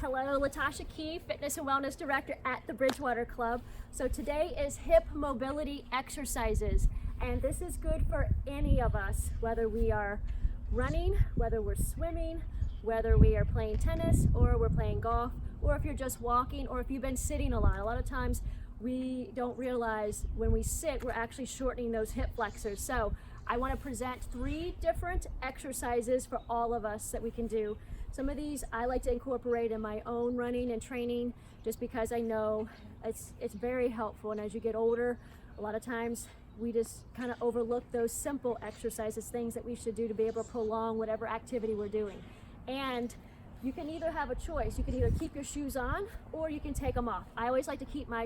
Hello, Latasha Key, Fitness and Wellness Director at the Bridgewater Club. So today is hip mobility exercises, and this is good for any of us, whether we are running, whether we're swimming, whether we are playing tennis or we're playing golf, or if you're just walking, or if you've been sitting a lot. A lot of times we don't realize when we sit, we're actually shortening those hip flexors. So I want to present 3 different exercises for all of us that we can do. Some of these I like to incorporate in my own running and training just because I know it's very helpful. And as you get older, a lot of times we just kind of overlook those simple exercises, things that we should do to be able to prolong whatever activity we're doing. And you can either have a choice. You can either keep your shoes on or you can take them off. I always like to take my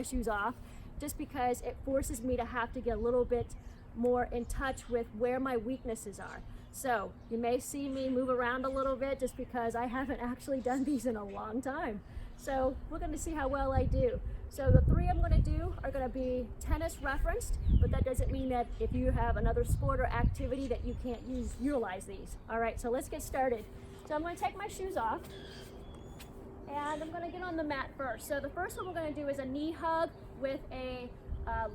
shoes off just because it forces me to have to get a little bit more in touch with where my weaknesses are. So you may see me move around a little bit just because I haven't actually done these in a long time. So we're going to see how well I do. So the 3 I'm going to do are going to be tennis referenced, but that doesn't mean that if you have another sport or activity that you can't utilize these. All right, so let's get started. So I'm going to take my shoes off and I'm going to get on the mat first. So the first one we're going to do is a knee hug with a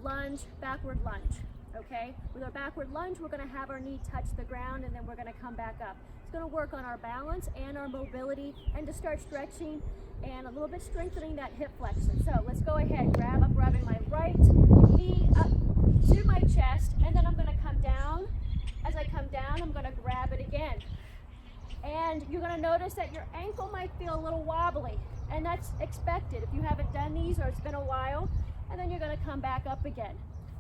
lunge, backward lunge. Okay, with our backward lunge, we're going to have our knee touch the ground and then we're going to come back up. It's going to work on our balance and our mobility and to start stretching and a little bit strengthening that hip flexion. So let's go ahead, grabbing my right knee up to my chest, and then I'm going to come down. As I come down, I'm going to grab it again. And you're going to notice that your ankle might feel a little wobbly, and that's expected if you haven't done these or it's been a while. And then you're going to come back up again.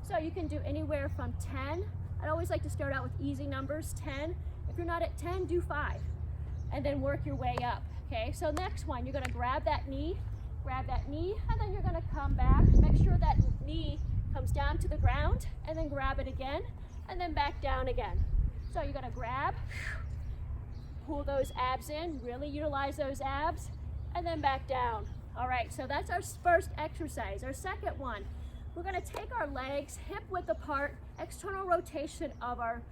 So you can do anywhere from 10. I always like to start out with easy numbers, 10. If you're not at 10, do 5. And then work your way up, okay? So next one, you're gonna grab that knee, and then you're gonna come back. Make sure that knee comes down to the ground, and then grab it again, and then back down again. So you're gonna grab, pull those abs in, really utilize those abs, and then back down. All right, so that's our first exercise. Our second one, we're going to take our legs hip width apart, external rotation of our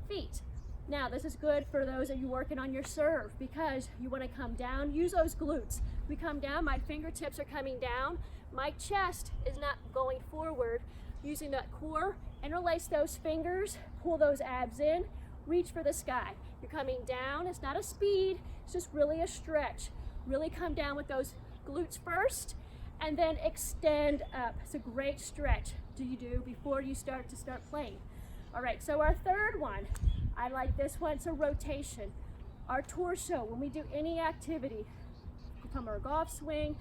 feet. Now, this is good for those of you working on your serve because you want to come down, use those glutes. We come down, my fingertips are coming down, my chest is not going forward. Using that core, interlace those fingers, pull those abs in, reach for the sky. You're coming down, it's not a speed, it's just really a stretch. Really come down with those glutes first, and then extend up. It's a great stretch do before you start playing. All right, so our third one, I like this one, it's a rotation. Our torso, when we do any activity, from our golf swing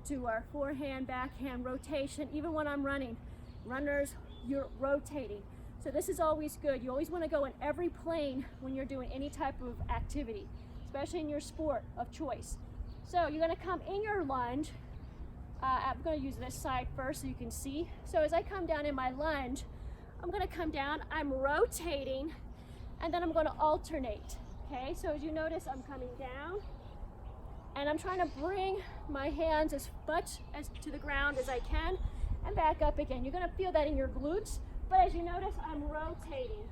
to our forehand, backhand rotation, even when I'm running, runners, you're rotating. So this is always good. You always want to go in every plane when you're doing any type of activity, especially in your sport of choice. So you're going to come in your lunge. I'm going to use this side first so you can see. So as I come down in my lunge, I'm going to come down, I'm rotating, and then I'm going to alternate. Okay, so as you notice, I'm coming down, and I'm trying to bring my hands as much as to the ground as I can, and back up again. You're going to feel that in your glutes, but as you notice, I'm rotating.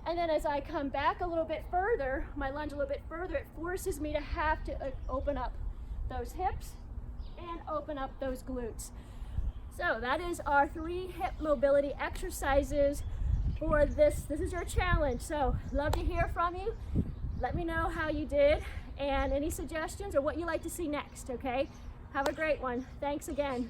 And then as I come back a little bit further, my lunge a little bit further, it forces me to have to open up those hips and open up those glutes. So that is our 3 hip mobility exercises for this. This is your challenge. So love to hear from you. Let me know how you did and any suggestions or what you'd like to see next, okay? Have a great one. Thanks again.